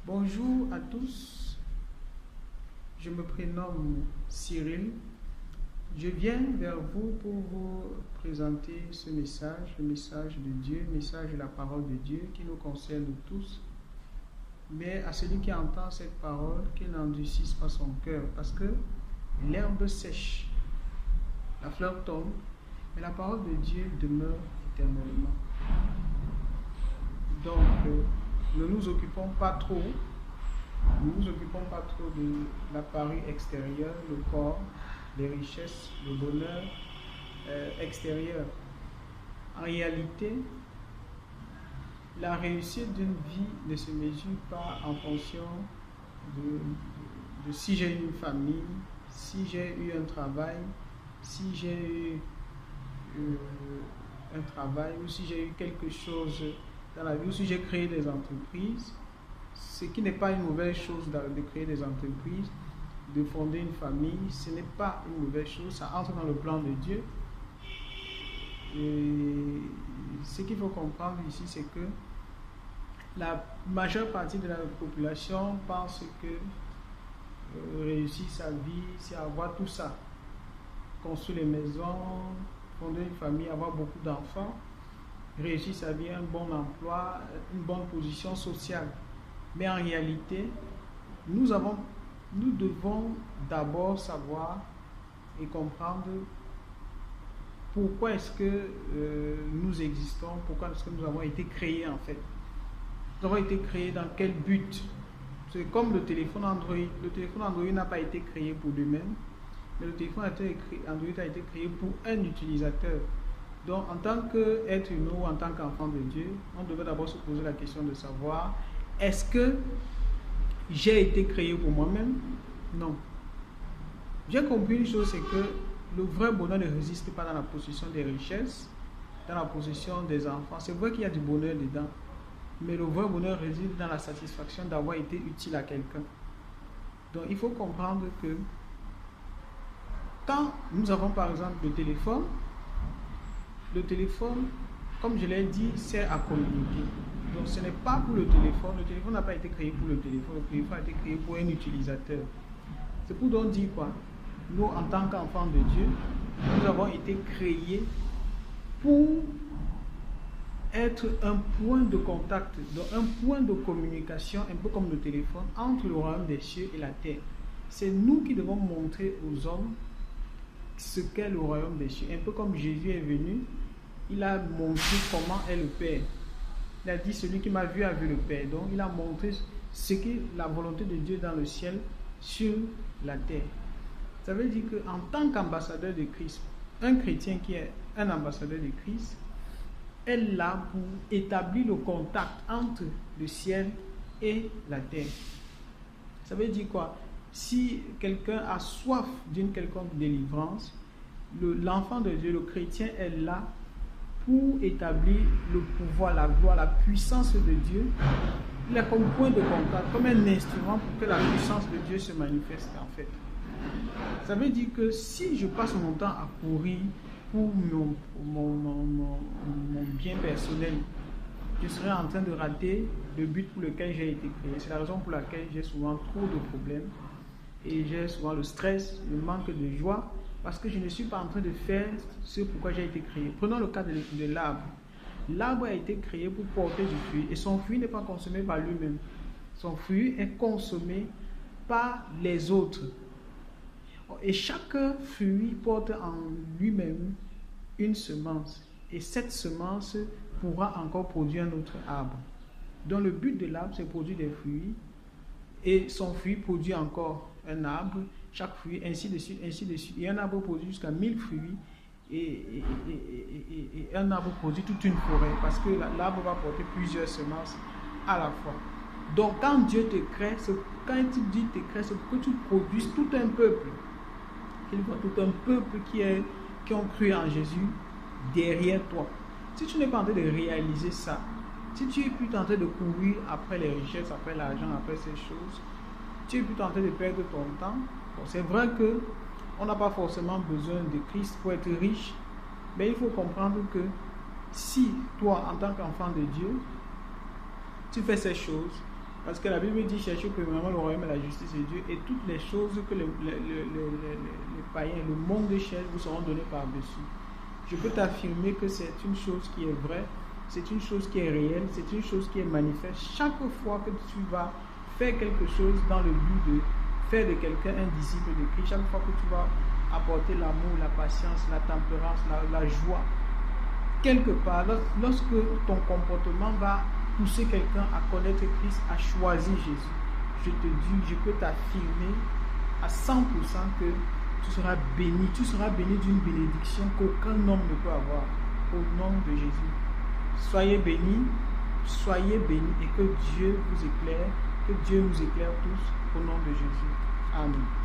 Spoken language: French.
Bonjour à tous, je me prénomme Cyril. Je viens vers vous pour vous présenter ce message, le message de Dieu, le message de la parole de Dieu qui nous concerne tous. Mais à celui qui entend cette parole, qu'il n'endurcisse pas son cœur, parce que l'herbe sèche, la fleur tombe, mais la parole de Dieu demeure éternellement. Donc, ne nous occupons pas trop de l'appareil extérieur, le corps, les richesses, le bonheur extérieur. En réalité, la réussite d'une vie ne se mesure pas en fonction de si j'ai une famille, si j'ai eu un travail, si j'ai eu un travail ou si j'ai eu quelque chose dans la vie, ou si j'ai créé des entreprises. Ce qui n'est pas une mauvaise chose de créer des entreprises, de fonder une famille, ce n'est pas une mauvaise chose, ça entre dans le plan de Dieu. Et ce qu'il faut comprendre ici, c'est que la majeure partie de la population pense que réussir sa vie, c'est avoir tout ça. Construire les maisons, fonder une famille, avoir beaucoup d'enfants, réussir sa vie, un bon emploi, une bonne position sociale. Mais en réalité, nous devons d'abord savoir et comprendre pourquoi est-ce que nous existons, pourquoi est-ce que nous avons été créés en fait. Nous avons été créés dans quel but? C'est comme le téléphone Android. Le téléphone Android n'a pas été créé pour lui-même, mais le téléphone Android a été créé pour un utilisateur. Donc en tant qu'être humain ou en tant qu'enfant de Dieu, on devait d'abord se poser la question de savoir: est-ce que j'ai été créé pour moi-même? Non. J'ai compris une chose, c'est que le vrai bonheur ne résiste pas dans la possession des richesses, dans la possession des enfants. C'est vrai qu'il y a du bonheur dedans, mais le vrai bonheur réside dans la satisfaction d'avoir été utile à quelqu'un. Donc il faut comprendre que quand nous avons par exemple le téléphone, comme je l'ai dit, sert à communiquer. Donc ce n'est pas pour le téléphone n'a pas été créé pour le téléphone a été créé pour un utilisateur. C'est pour donc dire quoi? Nous, en tant qu'enfants de Dieu, nous avons été créés pour être un point de contact, donc un point de communication, un peu comme le téléphone, entre le royaume des cieux et la terre. C'est nous qui devons montrer aux hommes ce qu'est le royaume des cieux. Un peu comme Jésus est venu, il a montré comment est le Père. Il a dit: celui qui m'a vu a vu le Père. Donc il a montré ce qu'est la volonté de Dieu dans le ciel, sur la terre. Ça veut dire qu'en tant qu'ambassadeur de Christ, un chrétien qui est un ambassadeur de Christ est là pour établir le contact entre le ciel et la terre. Ça veut dire quoi? Si quelqu'un a soif d'une quelconque délivrance, l'enfant de Dieu, le chrétien, est là pour établir le pouvoir, la gloire, la puissance de Dieu. Il est comme point de contact, comme un instrument pour que la puissance de Dieu se manifeste en fait. Ça veut dire que si je passe mon temps à courir pour mon bien personnel, je serai en train de rater le but pour lequel j'ai été créé. C'est la raison pour laquelle j'ai souvent trop de problèmes et j'ai souvent le stress, le manque de joie, parce que je ne suis pas en train de faire ce pourquoi j'ai été créé. Prenons le cas de l'arbre. L'arbre a été créé pour porter du fruit et son fruit n'est pas consommé par lui-même. Son fruit est consommé par les autres. Et chaque fruit porte en lui-même une semence. Et cette semence pourra encore produire un autre arbre. Donc le but de l'arbre, c'est produire des fruits. Et son fruit produit encore un arbre. Chaque fruit, ainsi de suite, ainsi de suite. Et un arbre produit jusqu'à 1000 fruits. Et un arbre produit toute une forêt. Parce que l'arbre va porter plusieurs semences à la fois. Donc quand Dieu te crée, quand il dit te crée, c'est pour que tu produises tout un peuple. Qu'il voit tout un peuple qui ont cru en Jésus derrière toi. Si tu n'es pas en train de réaliser ça, si tu es plus tenté de courir après les richesses, après l'argent, après ces choses, tu es plus tenté de perdre ton temps. Bon, c'est vrai qu'on n'a pas forcément besoin de Christ pour être riche, mais il faut comprendre que si toi, en tant qu'enfant de Dieu, tu fais ces choses, Parce que la Bible dit chercher premièrement le royaume et la justice de Dieu, et toutes les choses que les païens, le monde cherche, vous seront données par-dessus. Je peux t'affirmer que c'est une chose qui est vraie, c'est une chose qui est réelle, c'est une chose qui est manifeste. Chaque fois que tu vas faire quelque chose dans le but de faire de quelqu'un un disciple de Christ, chaque fois que tu vas apporter l'amour, la patience, la tempérance, la joie, quelque part, lorsque ton comportement va pousser quelqu'un à connaître Christ, à choisir Jésus, je te dis, je peux t'affirmer à 100% que tu seras béni d'une bénédiction qu'aucun homme ne peut avoir, au nom de Jésus. Soyez bénis et que Dieu vous éclaire, que Dieu nous éclaire tous, au nom de Jésus. Amen.